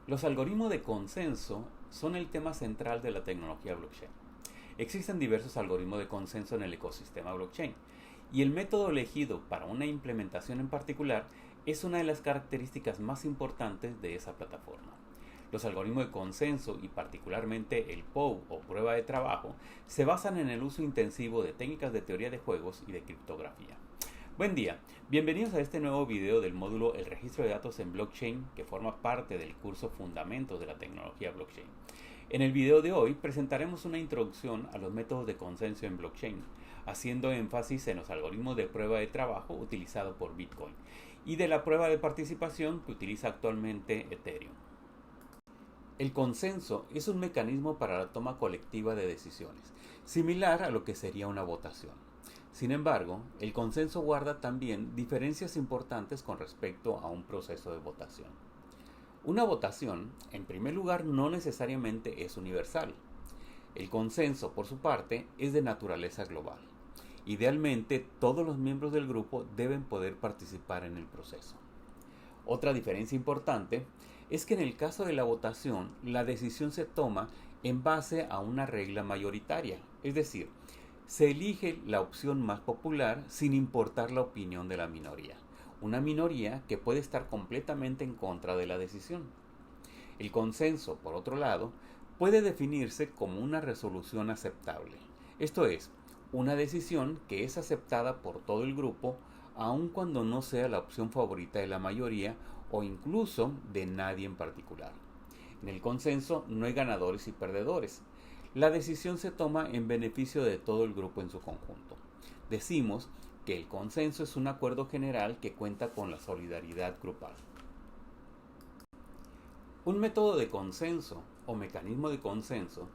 Los algoritmos de consenso son el tema central de la tecnología blockchain. Existen diversos algoritmos de consenso en el ecosistema blockchain y el método elegido para una implementación en particular es una de las características más importantes de esa plataforma. Los algoritmos de consenso y particularmente el POW o prueba de trabajo se basan en el uso intensivo de técnicas de teoría de juegos y de criptografía. Buen día, bienvenidos a este nuevo video del módulo El registro de datos en blockchain que forma parte del curso Fundamentos de la tecnología blockchain. En el video de hoy presentaremos una introducción a los métodos de consenso en blockchain, haciendo énfasis en los algoritmos de prueba de trabajo utilizados por Bitcoin y de la prueba de participación que utiliza actualmente Ethereum. El consenso es un mecanismo para la toma colectiva de decisiones, similar a lo que sería una votación. Sin embargo, el consenso guarda también diferencias importantes con respecto a un proceso de votación. Una votación, en primer lugar, no necesariamente es universal. El consenso, por su parte, es de naturaleza global. Idealmente, todos los miembros del grupo deben poder participar en el proceso. Otra diferencia importante es que en el caso de la votación, la decisión se toma en base a una regla mayoritaria, es decir, se elige la opción más popular sin importar la opinión de la minoría, una minoría que puede estar completamente en contra de la decisión. El consenso, por otro lado, puede definirse como una resolución aceptable, esto es, una decisión que es aceptada por todo el grupo aun cuando no sea la opción favorita de la mayoría o incluso de nadie en particular. En el consenso no hay ganadores y perdedores. La decisión se toma en beneficio de todo el grupo en su conjunto. Decimos que el consenso es un acuerdo general que cuenta con la solidaridad grupal. Un método de consenso o mecanismo de consenso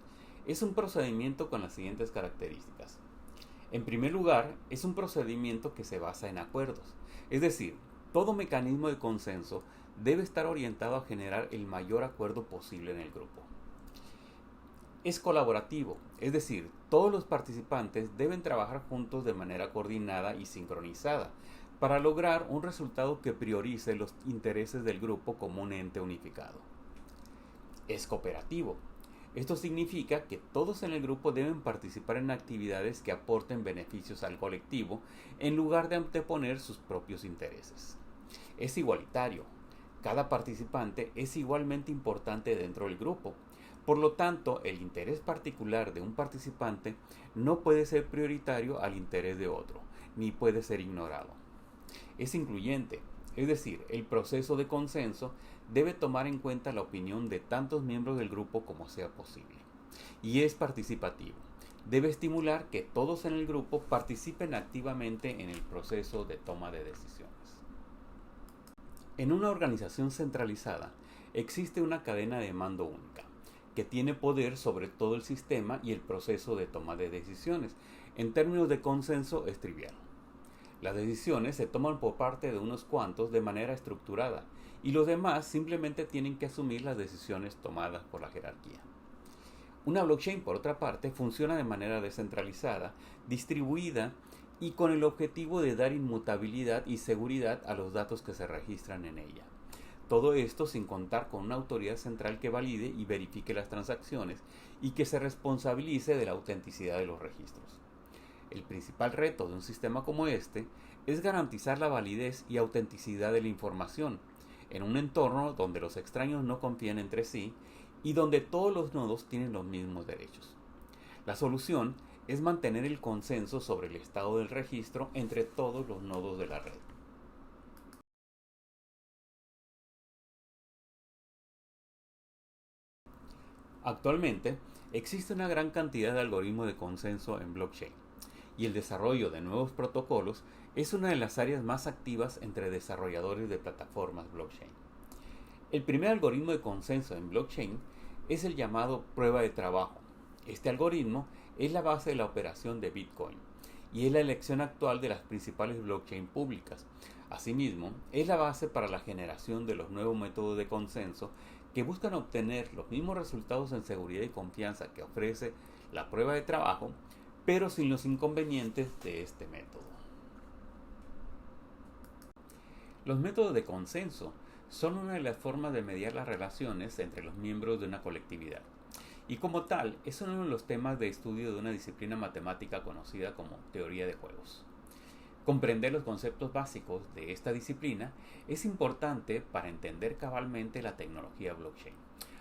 es un procedimiento con las siguientes características. En primer lugar, es un procedimiento que se basa en acuerdos, es decir, todo mecanismo de consenso debe estar orientado a generar el mayor acuerdo posible en el grupo. Es colaborativo, es decir, todos los participantes deben trabajar juntos de manera coordinada y sincronizada para lograr un resultado que priorice los intereses del grupo como un ente unificado. Es cooperativo. Esto significa que todos en el grupo deben participar en actividades que aporten beneficios al colectivo en lugar de anteponer sus propios intereses. Es igualitario. Cada participante es igualmente importante dentro del grupo. Por lo tanto, el interés particular de un participante no puede ser prioritario al interés de otro, ni puede ser ignorado. Es incluyente, es decir, el proceso de consenso debe tomar en cuenta la opinión de tantos miembros del grupo como sea posible. Y es participativo. Debe estimular que todos en el grupo participen activamente en el proceso de toma de decisiones. En una organización centralizada existe una cadena de mando única, que tiene poder sobre todo el sistema y el proceso de toma de decisiones. En términos de consenso es trivial. Las decisiones se toman por parte de unos cuantos de manera estructurada y los demás simplemente tienen que asumir las decisiones tomadas por la jerarquía. Una blockchain, por otra parte, funciona de manera descentralizada, distribuida y con el objetivo de dar inmutabilidad y seguridad a los datos que se registran en ella. Todo esto sin contar con una autoridad central que valide y verifique las transacciones y que se responsabilice de la autenticidad de los registros. El principal reto de un sistema como este es garantizar la validez y autenticidad de la información en un entorno donde los extraños no confían entre sí y donde todos los nodos tienen los mismos derechos. La solución es mantener el consenso sobre el estado del registro entre todos los nodos de la red. Actualmente, existe una gran cantidad de algoritmos de consenso en blockchain, y el desarrollo de nuevos protocolos es una de las áreas más activas entre desarrolladores de plataformas blockchain. El primer algoritmo de consenso en blockchain es el llamado prueba de trabajo. Este algoritmo es la base de la operación de Bitcoin y es la elección actual de las principales blockchain públicas. Asimismo, es la base para la generación de los nuevos métodos de consenso que buscan obtener los mismos resultados en seguridad y confianza que ofrece la prueba de trabajo, pero sin los inconvenientes de este método. Los métodos de consenso son una de las formas de mediar las relaciones entre los miembros de una colectividad. Y como tal, es uno de los temas de estudio de una disciplina matemática conocida como teoría de juegos. Comprender los conceptos básicos de esta disciplina es importante para entender cabalmente la tecnología blockchain.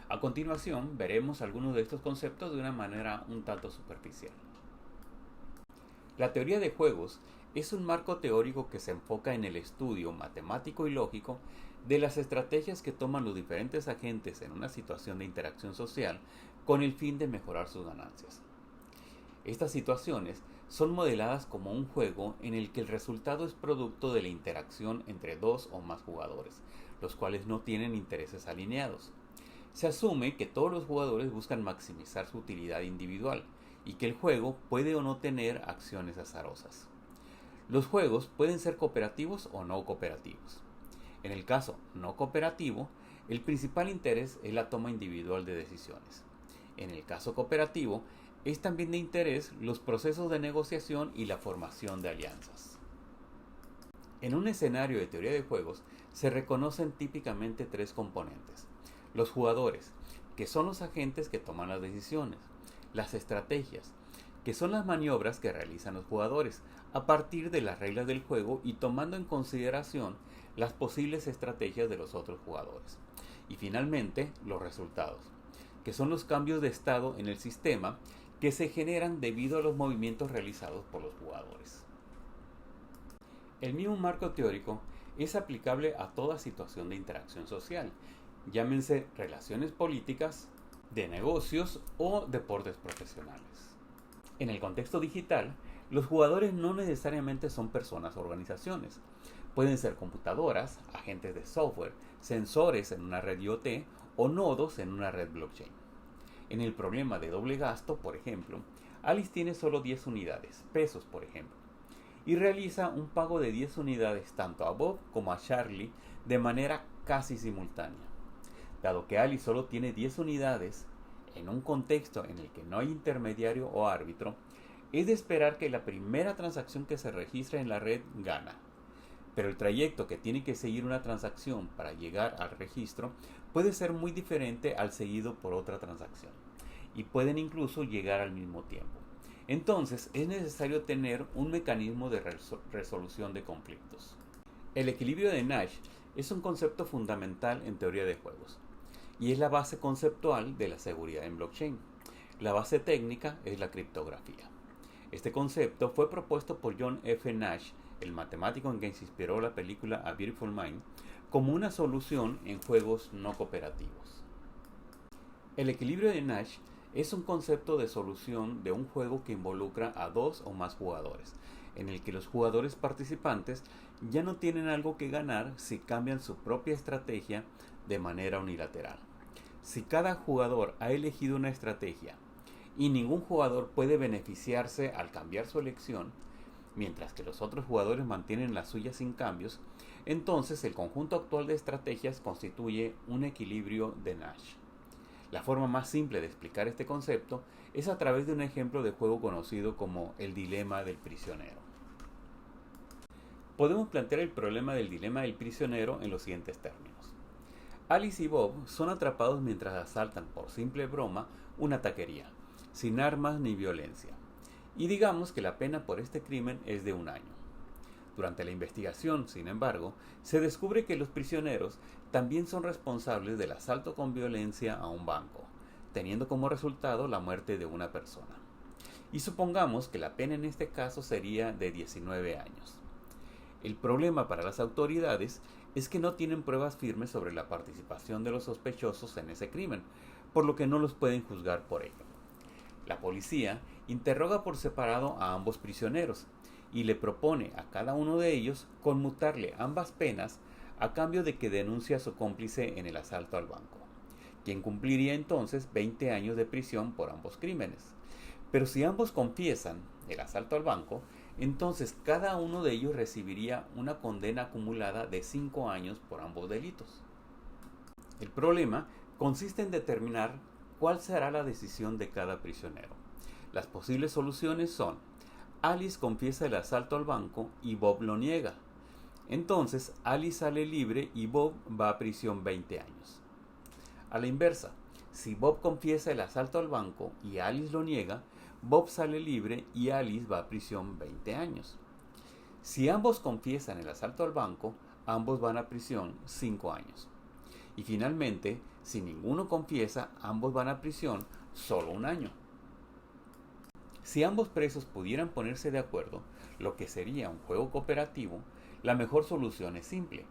A continuación, veremos algunos de estos conceptos de una manera un tanto superficial. La teoría de juegos es un marco teórico que se enfoca en el estudio matemático y lógico de las estrategias que toman los diferentes agentes en una situación de interacción social con el fin de mejorar sus ganancias. Estas situaciones son modeladas como un juego en el que el resultado es producto de la interacción entre dos o más jugadores, los cuales no tienen intereses alineados. Se asume que todos los jugadores buscan maximizar su utilidad individual y que el juego puede o no tener acciones azarosas. Los juegos pueden ser cooperativos o no cooperativos. En el caso no cooperativo, el principal interés es la toma individual de decisiones. En el caso cooperativo, es también de interés los procesos de negociación y la formación de alianzas. En un escenario de teoría de juegos se reconocen típicamente tres componentes: los jugadores, que son los agentes que toman las decisiones; las estrategias, que son las maniobras que realizan los jugadores a partir de las reglas del juego y tomando en consideración las posibles estrategias de los otros jugadores; y finalmente los resultados, que son los cambios de estado en el sistema que se generan debido a los movimientos realizados por los jugadores. El mismo marco teórico es aplicable a toda situación de interacción social, llámense relaciones políticas, de negocios o deportes profesionales. En el contexto digital, los jugadores no necesariamente son personas o organizaciones. Pueden ser computadoras, agentes de software, sensores en una red IoT o nodos en una red blockchain. En el problema de doble gasto, por ejemplo, Alice tiene solo 10 unidades, pesos por ejemplo, y realiza un pago de 10 unidades tanto a Bob como a Charlie de manera casi simultánea. Dado que Alice solo tiene 10 unidades, en un contexto en el que no hay intermediario o árbitro, es de esperar que la primera transacción que se registre en la red gana. Pero el trayecto que tiene que seguir una transacción para llegar al registro puede ser muy diferente al seguido por otra transacción, y pueden incluso llegar al mismo tiempo. Entonces es necesario tener un mecanismo de resolución de conflictos. El equilibrio de Nash es un concepto fundamental en teoría de juegos, y es la base conceptual de la seguridad en blockchain. La base técnica es la criptografía. Este concepto fue propuesto por John F. Nash, el matemático en quien se inspiró la película A Beautiful Mind, como una solución en juegos no cooperativos. El equilibrio de Nash es un concepto de solución de un juego que involucra a dos o más jugadores, en el que los jugadores participantes ya no tienen algo que ganar si cambian su propia estrategia de manera unilateral. Si cada jugador ha elegido una estrategia y ningún jugador puede beneficiarse al cambiar su elección, mientras que los otros jugadores mantienen la suya sin cambios, entonces el conjunto actual de estrategias constituye un equilibrio de Nash. La forma más simple de explicar este concepto es a través de un ejemplo de juego conocido como el dilema del prisionero. Podemos plantear el problema del dilema del prisionero en los siguientes términos. Alice y Bob son atrapados mientras asaltan por simple broma una taquería, sin armas ni violencia, y digamos que la pena por este crimen es de 1 año. Durante la investigación, sin embargo, se descubre que los prisioneros también son responsables del asalto con violencia a un banco, teniendo como resultado la muerte de una persona. Y supongamos que la pena en este caso sería de 19 años. El problema para las autoridades es que no tienen pruebas firmes sobre la participación de los sospechosos en ese crimen, por lo que no los pueden juzgar por ello. La policía interroga por separado a ambos prisioneros y le propone a cada uno de ellos conmutarle ambas penas a cambio de que denuncie a su cómplice en el asalto al banco, quien cumpliría entonces 20 años de prisión por ambos crímenes. Pero si ambos confiesan el asalto al banco, entonces cada uno de ellos recibiría una condena acumulada de 5 años por ambos delitos. El problema consiste en determinar cuál será la decisión de cada prisionero. Las posibles soluciones son: Alice confiesa el asalto al banco y Bob lo niega. Entonces Alice sale libre y Bob va a prisión 20 años. A la inversa, si Bob confiesa el asalto al banco y Alice lo niega, Bob sale libre y Alice va a prisión 20 años. Si ambos confiesan el asalto al banco, ambos van a prisión 5 años. Y finalmente, si ninguno confiesa, ambos van a prisión solo 1 año. Si ambos presos pudieran ponerse de acuerdo, lo que sería un juego cooperativo, la mejor solución es simple.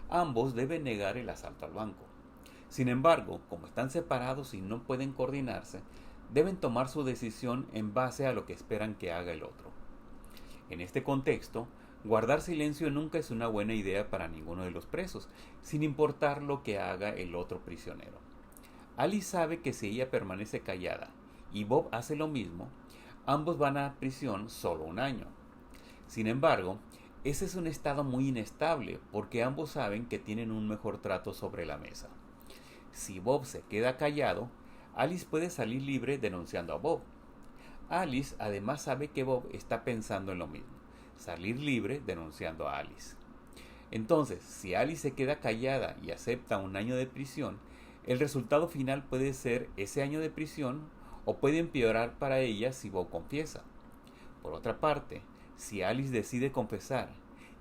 Ambos deben negar el asalto al banco. Sin embargo, como están separados y no pueden coordinarse, deben tomar su decisión en base a lo que esperan que haga el otro. En este contexto, guardar silencio nunca es una buena idea para ninguno de los presos, sin importar lo que haga el otro prisionero. Alice sabe que si ella permanece callada y Bob hace lo mismo, ambos van a prisión solo 1 año. Sin embargo, ese es un estado muy inestable porque ambos saben que tienen un mejor trato sobre la mesa. Si Bob se queda callado, Alice puede salir libre denunciando a Bob. Alice además sabe que Bob está pensando en lo mismo, salir libre denunciando a Alice. Entonces, si Alice se queda callada y acepta 1 año de prisión, el resultado final puede ser ese año de prisión o puede empeorar para ella si Bob confiesa. Por otra parte, si Alice decide confesar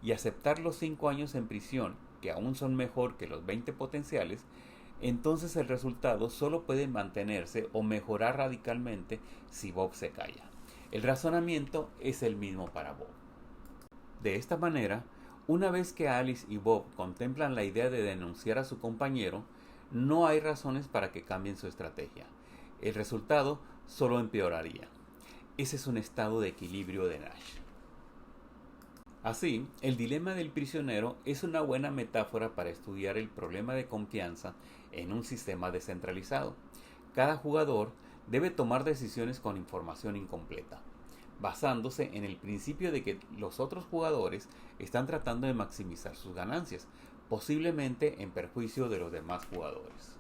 y aceptar los 5 años en prisión, que aún son mejor que los 20 potenciales, entonces el resultado solo puede mantenerse o mejorar radicalmente si Bob se calla. El razonamiento es el mismo para Bob. De esta manera, una vez que Alice y Bob contemplan la idea de denunciar a su compañero, no hay razones para que cambien su estrategia. El resultado solo empeoraría. Ese es un estado de equilibrio de Nash. Así, el dilema del prisionero es una buena metáfora para estudiar el problema de confianza en un sistema descentralizado. Cada jugador debe tomar decisiones con información incompleta, basándose en el principio de que los otros jugadores están tratando de maximizar sus ganancias, posiblemente en perjuicio de los demás jugadores.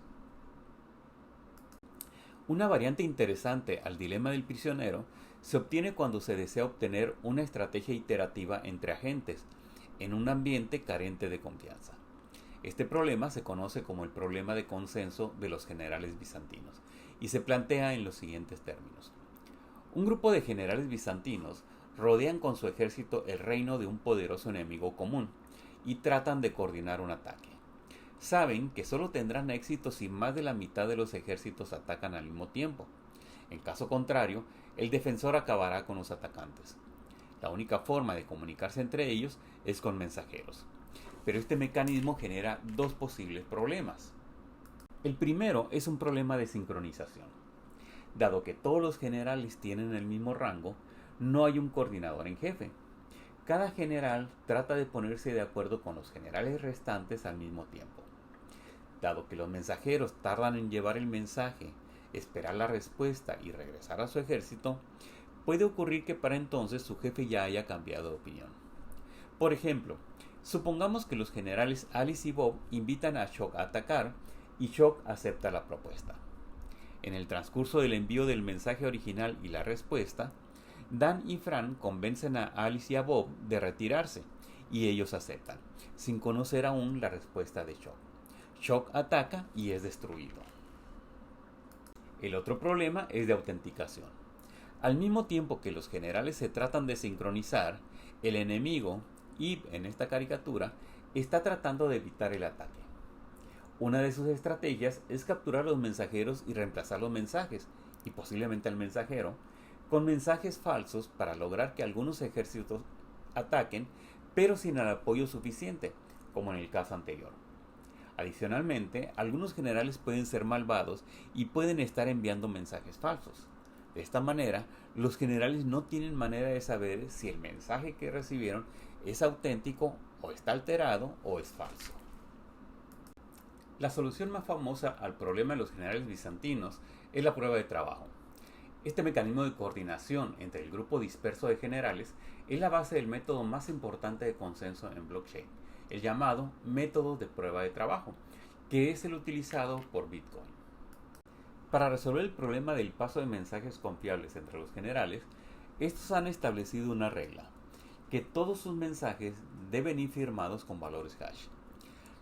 Una variante interesante al dilema del prisionero se obtiene cuando se desea obtener una estrategia iterativa entre agentes en un ambiente carente de confianza. Este problema se conoce como el problema de consenso de los generales bizantinos y se plantea en los siguientes términos. Un grupo de generales bizantinos rodean con su ejército el reino de un poderoso enemigo común y tratan de coordinar un ataque. Saben que solo tendrán éxito si más de la mitad de los ejércitos atacan al mismo tiempo. En caso contrario, el defensor acabará con los atacantes. La única forma de comunicarse entre ellos es con mensajeros. Pero este mecanismo genera 2 posibles problemas. El primero es un problema de sincronización. Dado que todos los generales tienen el mismo rango, no hay un coordinador en jefe. Cada general trata de ponerse de acuerdo con los generales restantes al mismo tiempo. Dado que los mensajeros tardan en llevar el mensaje, esperar la respuesta y regresar a su ejército, puede ocurrir que para entonces su jefe ya haya cambiado de opinión. Por ejemplo, supongamos que los generales Alice y Bob invitan a Shock a atacar y Shock acepta la propuesta. En el transcurso del envío del mensaje original y la respuesta, Dan y Fran convencen a Alice y a Bob de retirarse y ellos aceptan, sin conocer aún la respuesta de Shock. Shock ataca y es destruido. El otro problema es de autenticación. Al mismo tiempo que los generales se tratan de sincronizar, el enemigo, Eve en esta caricatura, está tratando de evitar el ataque. Una de sus estrategias es capturar los mensajeros y reemplazar los mensajes, y posiblemente al mensajero, con mensajes falsos para lograr que algunos ejércitos ataquen, pero sin el apoyo suficiente, como en el caso anterior. Adicionalmente, algunos generales pueden ser malvados y pueden estar enviando mensajes falsos. De esta manera, los generales no tienen manera de saber si el mensaje que recibieron es auténtico o está alterado o es falso. La solución más famosa al problema de los generales bizantinos es la prueba de trabajo. Este mecanismo de coordinación entre el grupo disperso de generales es la base del método más importante de consenso en blockchain, el llamado método de prueba de trabajo, que es el utilizado por Bitcoin. Para resolver el problema del paso de mensajes confiables entre los generales, estos han establecido una regla. que todos sus mensajes deben ir firmados con valores hash.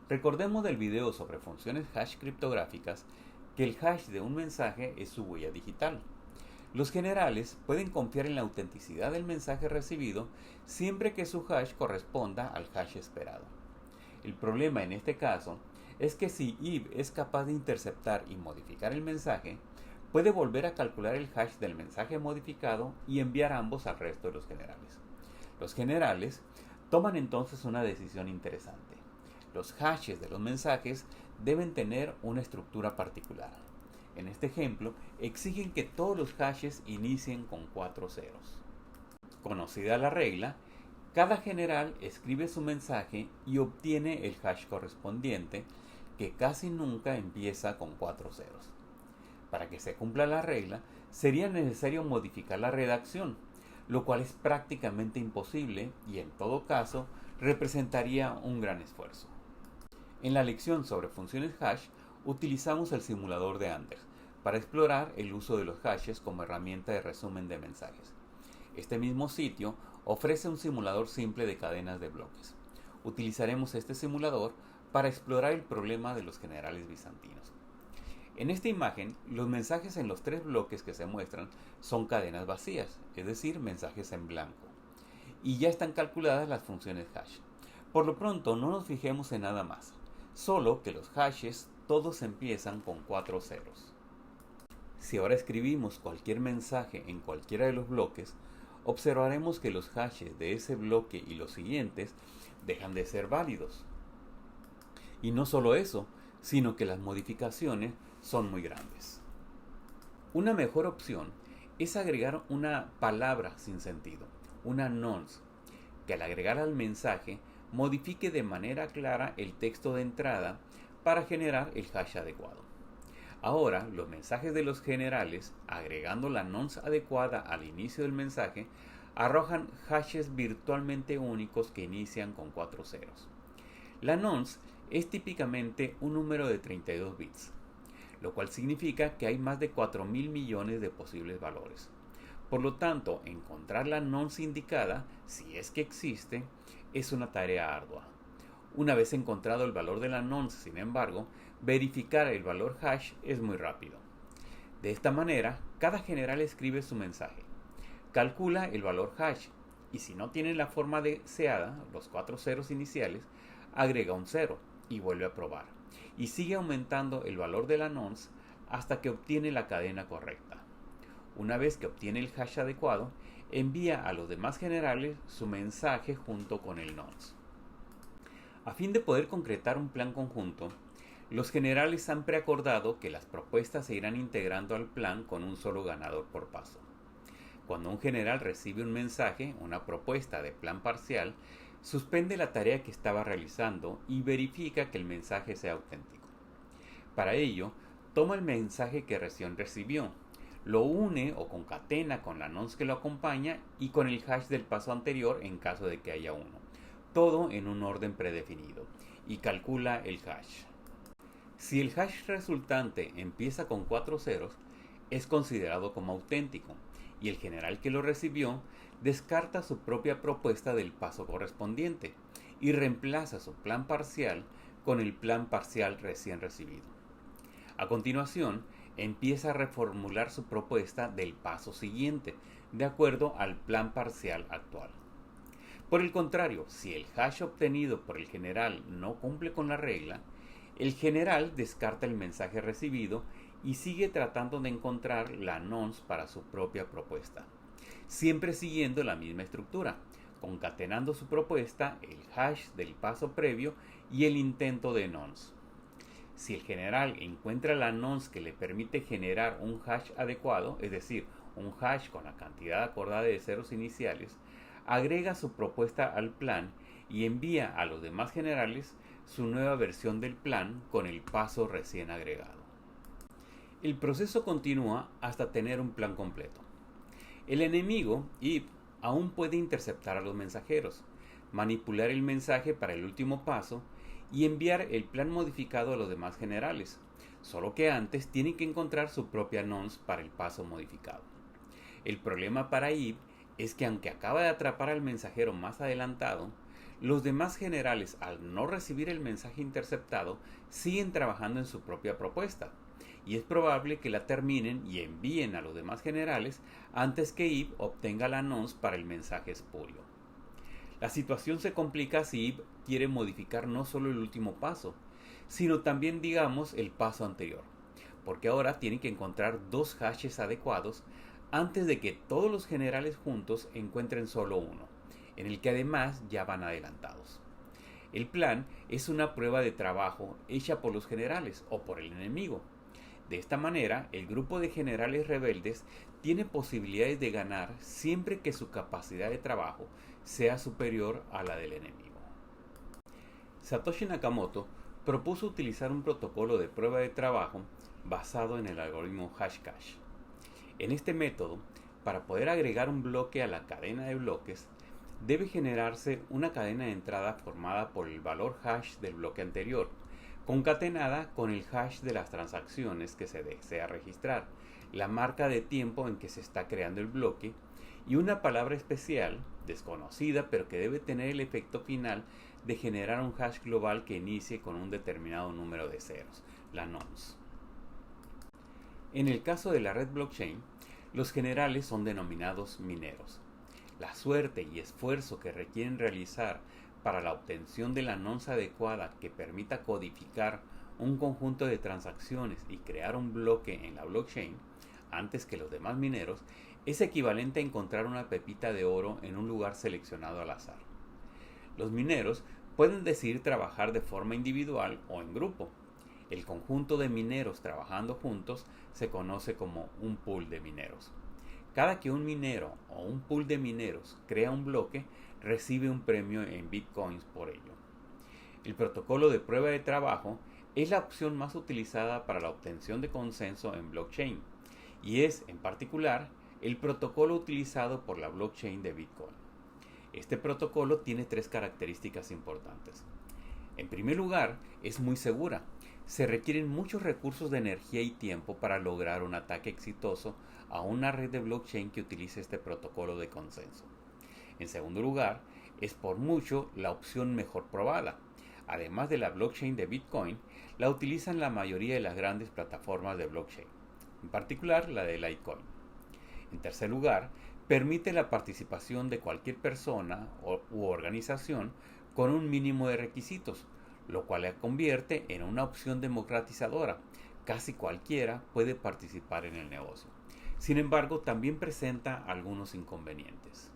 Recordemos del video sobre funciones hash criptográficas que el hash de un mensaje es su huella digital. Los generales pueden confiar en la autenticidad del mensaje recibido siempre que su hash corresponda al hash esperado. El problema en este caso es que si Eve es capaz de interceptar y modificar el mensaje, puede volver a calcular el hash del mensaje modificado y enviar ambos al resto de los generales. Los generales toman entonces una decisión interesante. Los hashes de los mensajes deben tener una estructura particular. En este ejemplo, exigen que todos los hashes inicien con 4 ceros. Conocida la regla, cada general escribe su mensaje y obtiene el hash correspondiente, que casi nunca empieza con 4 ceros. Para que se cumpla la regla, sería necesario modificar la redacción, lo cual es prácticamente imposible y en todo caso representaría un gran esfuerzo. En la lección sobre funciones hash utilizamos el simulador de Anders para explorar el uso de los hashes como herramienta de resumen de mensajes. Este mismo sitio ofrece un simulador simple de cadenas de bloques. Utilizaremos este simulador para explorar el problema de los generales bizantinos. En esta imagen, los mensajes en los 3 bloques que se muestran son cadenas vacías, es decir, mensajes en blanco. Y ya están calculadas las funciones hash. Por lo pronto, no nos fijemos en nada más, solo que los hashes todos empiezan con 4 ceros. Si ahora escribimos cualquier mensaje en cualquiera de los bloques, observaremos que los hashes de ese bloque y los siguientes dejan de ser válidos. Y no solo eso, sino que las modificaciones son muy grandes. Una mejor opción es agregar una palabra sin sentido, una nonce, que al agregar al mensaje modifique de manera clara el texto de entrada para generar el hash adecuado. Ahora, los mensajes de los generales, agregando la nonce adecuada al inicio del mensaje, arrojan hashes virtualmente únicos que inician con 4 ceros. La nonce es típicamente un número de 32 bits, lo cual significa que hay más de 4.000 millones de posibles valores. Por lo tanto, encontrar la nonce indicada, si es que existe, es una tarea ardua. Una vez encontrado el valor de la nonce, sin embargo, verificar el valor hash es muy rápido. De esta manera, cada general escribe su mensaje, calcula el valor hash y si no tiene la forma deseada, los 4 ceros iniciales, agrega un 0 y vuelve a probar. Y sigue aumentando el valor de la nonce hasta que obtiene la cadena correcta. Una vez que obtiene el hash adecuado, envía a los demás generales su mensaje junto con el nonce. A fin de poder concretar un plan conjunto, los generales han preacordado que las propuestas se irán integrando al plan con un solo ganador por paso. Cuando un general recibe un mensaje, una propuesta de plan parcial, suspende la tarea que estaba realizando y verifica que el mensaje sea auténtico. Para ello, toma el mensaje que recién recibió, lo une o concatena con la nonce que lo acompaña y con el hash del paso anterior en caso de que haya uno, todo en un orden predefinido, y calcula el hash. Si el hash resultante empieza con 4 ceros, es considerado como auténtico, y el general que lo recibió descarta su propia propuesta del paso correspondiente y reemplaza su plan parcial con el plan parcial recién recibido. A continuación, empieza a reformular su propuesta del paso siguiente, de acuerdo al plan parcial actual. Por el contrario, si el hash obtenido por el general no cumple con la regla, el general descarta el mensaje recibido y sigue tratando de encontrar la nonce para su propia propuesta, siempre siguiendo la misma estructura, concatenando su propuesta, el hash del paso previo y el intento de nonce. Si el general encuentra la nonce que le permite generar un hash adecuado, es decir, un hash con la cantidad acordada de ceros iniciales, agrega su propuesta al plan y envía a los demás generales su nueva versión del plan con el paso recién agregado. El proceso continúa hasta tener un plan completo. El enemigo, Eve, aún puede interceptar a los mensajeros, manipular el mensaje para el último paso y enviar el plan modificado a los demás generales, solo que antes tiene que encontrar su propia nonce para el paso modificado. El problema para Eve es que aunque acaba de atrapar al mensajero más adelantado, los demás generales, al no recibir el mensaje interceptado, siguen trabajando en su propia propuesta, y es probable que la terminen y envíen a los demás generales antes que Eve obtenga la nonce para el mensaje espurio. La situación se complica si Eve quiere modificar no solo el último paso, sino también, digamos, el paso anterior, porque ahora tiene que encontrar dos hashes adecuados antes de que todos los generales juntos encuentren solo uno, en el que además ya van adelantados. El plan es una prueba de trabajo hecha por los generales o por el enemigo. De esta manera, el grupo de generales rebeldes tiene posibilidades de ganar siempre que su capacidad de trabajo sea superior a la del enemigo. Satoshi Nakamoto propuso utilizar un protocolo de prueba de trabajo basado en el algoritmo Hashcash. En este método, para poder agregar un bloque a la cadena de bloques, debe generarse una cadena de entrada formada por el valor hash del bloque anterior, concatenada con el hash de las transacciones que se desea registrar, la marca de tiempo en que se está creando el bloque y una palabra especial, desconocida pero que debe tener el efecto final de generar un hash global que inicie con un determinado número de ceros, la nonce. En el caso de la red blockchain, los generales son denominados mineros. La suerte y esfuerzo que requieren realizar para la obtención de la nonce adecuada que permita codificar un conjunto de transacciones y crear un bloque en la blockchain antes que los demás mineros es equivalente a encontrar una pepita de oro en un lugar seleccionado al azar. Los mineros pueden decidir trabajar de forma individual o en grupo. El conjunto de mineros trabajando juntos se conoce como un pool de mineros. Cada que un minero o un pool de mineros crea un bloque, recibe un premio en bitcoins por ello. El protocolo de prueba de trabajo es la opción más utilizada para la obtención de consenso en blockchain y es, en particular, el protocolo utilizado por la blockchain de Bitcoin. Este protocolo tiene tres características importantes. En primer lugar, es muy segura. Se requieren muchos recursos de energía y tiempo para lograr un ataque exitoso a una red de blockchain que utilice este protocolo de consenso. En segundo lugar, es por mucho la opción mejor probada. Además de la blockchain de Bitcoin, la utilizan la mayoría de las grandes plataformas de blockchain, en particular la de Litecoin. En tercer lugar, permite la participación de cualquier persona u organización con un mínimo de requisitos, lo cual la convierte en una opción democratizadora. Casi cualquiera puede participar en el negocio. Sin embargo, también presenta algunos inconvenientes.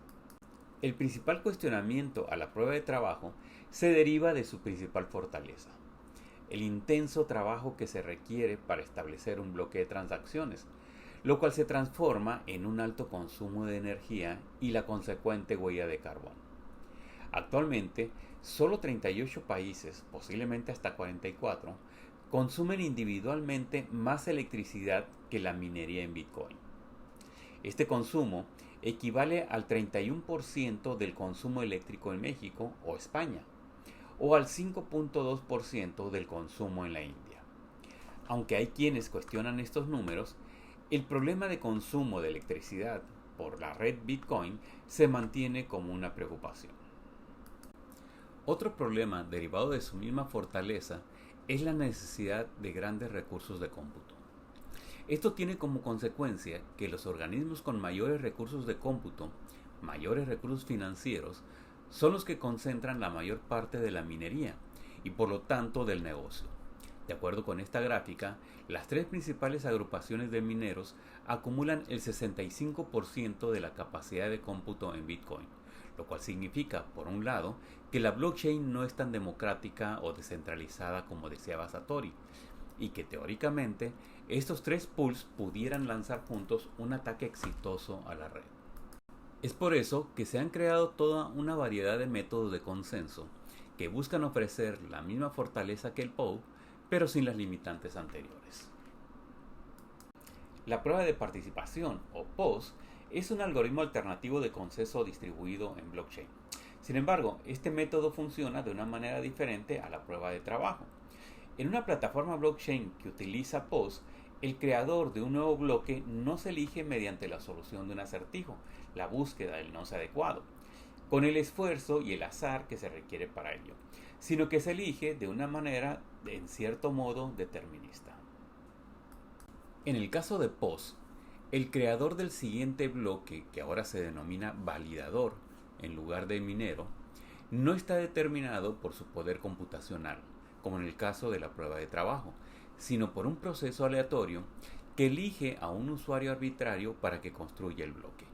El principal cuestionamiento a la prueba de trabajo se deriva de su principal fortaleza, el intenso trabajo que se requiere para establecer un bloque de transacciones, lo cual se transforma en un alto consumo de energía y la consecuente huella de carbono. Actualmente, solo 38 países, posiblemente hasta 44, consumen individualmente más electricidad que la minería en Bitcoin. Este consumo equivale al 31% del consumo eléctrico en México o España, o al 5.2% del consumo en la India. Aunque hay quienes cuestionan estos números, el problema de consumo de electricidad por la red Bitcoin se mantiene como una preocupación. Otro problema derivado de su misma fortaleza es la necesidad de grandes recursos de cómputo. Esto tiene como consecuencia que los organismos con mayores recursos de cómputo, mayores recursos financieros, son los que concentran la mayor parte de la minería y por lo tanto del negocio. De acuerdo con esta gráfica, las tres principales agrupaciones de mineros acumulan el 65% de la capacidad de cómputo en Bitcoin, lo cual significa, por un lado, que la blockchain no es tan democrática o descentralizada como deseaba Satoshi, y que teóricamente estos tres pools pudieran lanzar juntos un ataque exitoso a la red. Es por eso que se han creado toda una variedad de métodos de consenso que buscan ofrecer la misma fortaleza que el POW, pero sin las limitantes anteriores. La prueba de participación, o POS, es un algoritmo alternativo de consenso distribuido en blockchain. Sin embargo, este método funciona de una manera diferente a la prueba de trabajo. En una plataforma blockchain que utiliza POS, El creador de un nuevo bloque no se elige mediante la solución de un acertijo, la búsqueda del no adecuado, con el esfuerzo y el azar que se requiere para ello, sino que se elige de una manera, en cierto modo, determinista. En el caso de POS, el creador del siguiente bloque, que ahora se denomina validador en lugar de minero, no está determinado por su poder computacional, como en el caso de la prueba de trabajo, sino por un proceso aleatorio que elige a un usuario arbitrario para que construya el bloque.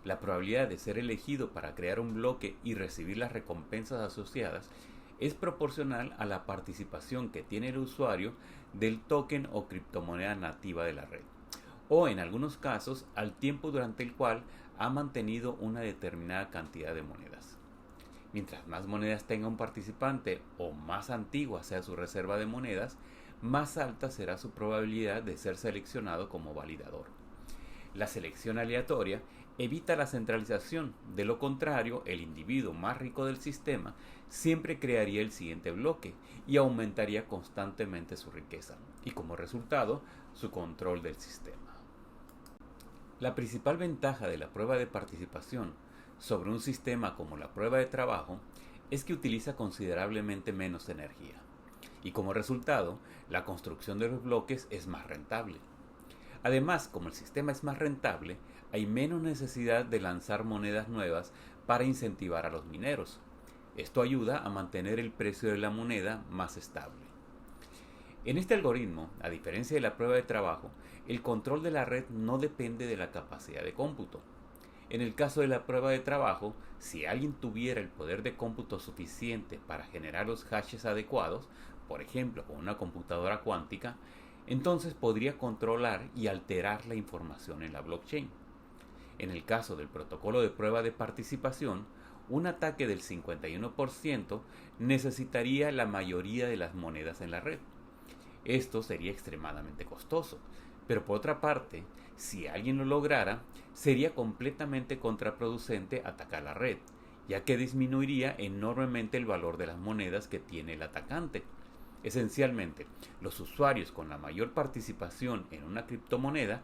La probabilidad de ser elegido para crear un bloque y recibir las recompensas asociadas es proporcional a la participación que tiene el usuario del token o criptomoneda nativa de la red, o en algunos casos al tiempo durante el cual ha mantenido una determinada cantidad de monedas. Mientras más monedas tenga un participante o más antigua sea su reserva de monedas, más alta será su probabilidad de ser seleccionado como validador. La selección aleatoria evita la centralización, de lo contrario, el individuo más rico del sistema siempre crearía el siguiente bloque y aumentaría constantemente su riqueza, y como resultado, su control del sistema. La principal ventaja de la prueba de participación sobre un sistema como la prueba de trabajo es que utiliza considerablemente menos energía, y como resultado, la construcción de los bloques es más rentable. Además, como el sistema es más rentable, hay menos necesidad de lanzar monedas nuevas para incentivar a los mineros. Esto ayuda a mantener el precio de la moneda más estable. En este algoritmo, a diferencia de la prueba de trabajo, el control de la red no depende de la capacidad de cómputo. En el caso de la prueba de trabajo, si alguien tuviera el poder de cómputo suficiente para generar los hashes adecuados, por ejemplo con una computadora cuántica, entonces podría controlar y alterar la información en la blockchain. En el caso del protocolo de prueba de participación, un ataque del 51% necesitaría la mayoría de las monedas en la red. Esto sería extremadamente costoso, pero por otra parte, si alguien lo lograra, sería completamente contraproducente atacar la red, ya que disminuiría enormemente el valor de las monedas que tiene el atacante. Esencialmente, los usuarios con la mayor participación en una criptomoneda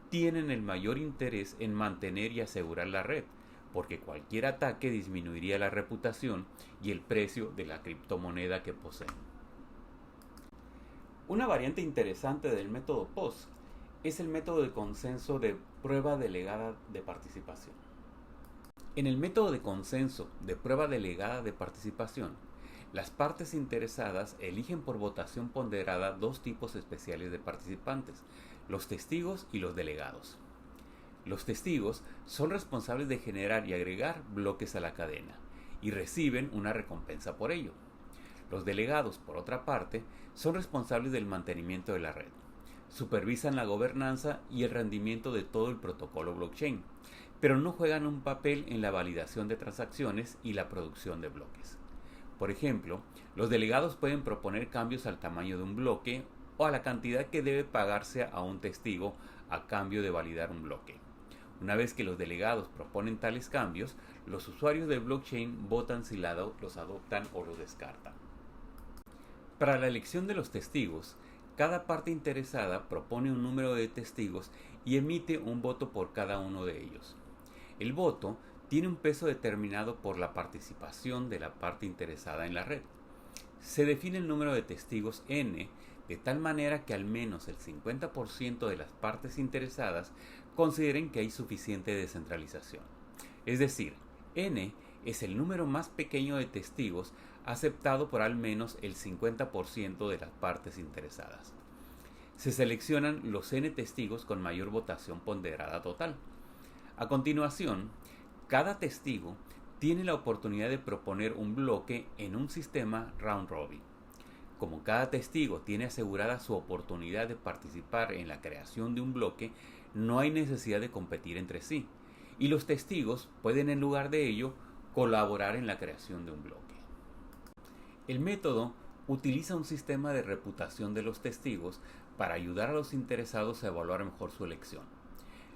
tienen el mayor interés en mantener y asegurar la red, porque cualquier ataque disminuiría la reputación y el precio de la criptomoneda que poseen. Una variante interesante del método POS es el método de consenso de prueba delegada de participación. En el método de consenso de prueba delegada de participación, las partes interesadas eligen por votación ponderada dos tipos especiales de participantes, los testigos y los delegados. Los testigos son responsables de generar y agregar bloques a la cadena y reciben una recompensa por ello. Los delegados, por otra parte, son responsables del mantenimiento de la red. Supervisan la gobernanza y el rendimiento de todo el protocolo blockchain, pero no juegan un papel en la validación de transacciones y la producción de bloques. Por ejemplo, los delegados pueden proponer cambios al tamaño de un bloque o a la cantidad que debe pagarse a un testigo a cambio de validar un bloque. Una vez que los delegados proponen tales cambios, los usuarios del blockchain votan si los adoptan o los descartan. Para la elección de los testigos, cada parte interesada propone un número de testigos y emite un voto por cada uno de ellos. El voto tiene un peso determinado por la participación de la parte interesada en la red. Se define el número de testigos n de tal manera que al menos el 50% de las partes interesadas consideren que hay suficiente descentralización. Es decir, n es el número más pequeño de testigos aceptado por al menos el 50% de las partes interesadas. Se seleccionan los n testigos con mayor votación ponderada total. A continuación, cada testigo tiene la oportunidad de proponer un bloque en un sistema round robin. Como cada testigo tiene asegurada su oportunidad de participar en la creación de un bloque, no hay necesidad de competir entre sí, y los testigos pueden en lugar de ello colaborar en la creación de un bloque. El método utiliza un sistema de reputación de los testigos para ayudar a los interesados a evaluar mejor su elección.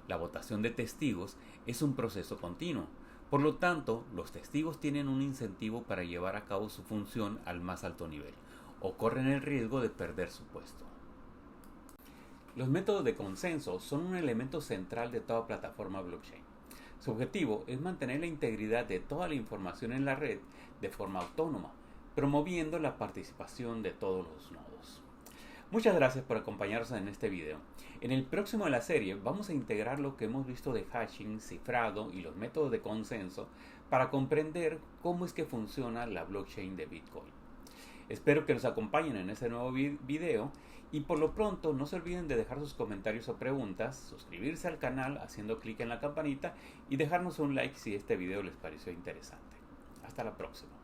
La votación de testigos es un proceso continuo, por lo tanto, los testigos tienen un incentivo para llevar a cabo su función al más alto nivel, o corren el riesgo de perder su puesto. Los métodos de consenso son un elemento central de toda plataforma blockchain. Su objetivo es mantener la integridad de toda la información en la red de forma autónoma, promoviendo la participación de todos los nodos. Muchas gracias por acompañarnos en este video. En el próximo de la serie vamos a integrar lo que hemos visto de hashing, cifrado y los métodos de consenso para comprender cómo es que funciona la blockchain de Bitcoin. Espero que nos acompañen en este nuevo video y por lo pronto no se olviden de dejar sus comentarios o preguntas, suscribirse al canal haciendo clic en la campanita y dejarnos un like si este video les pareció interesante. Hasta la próxima.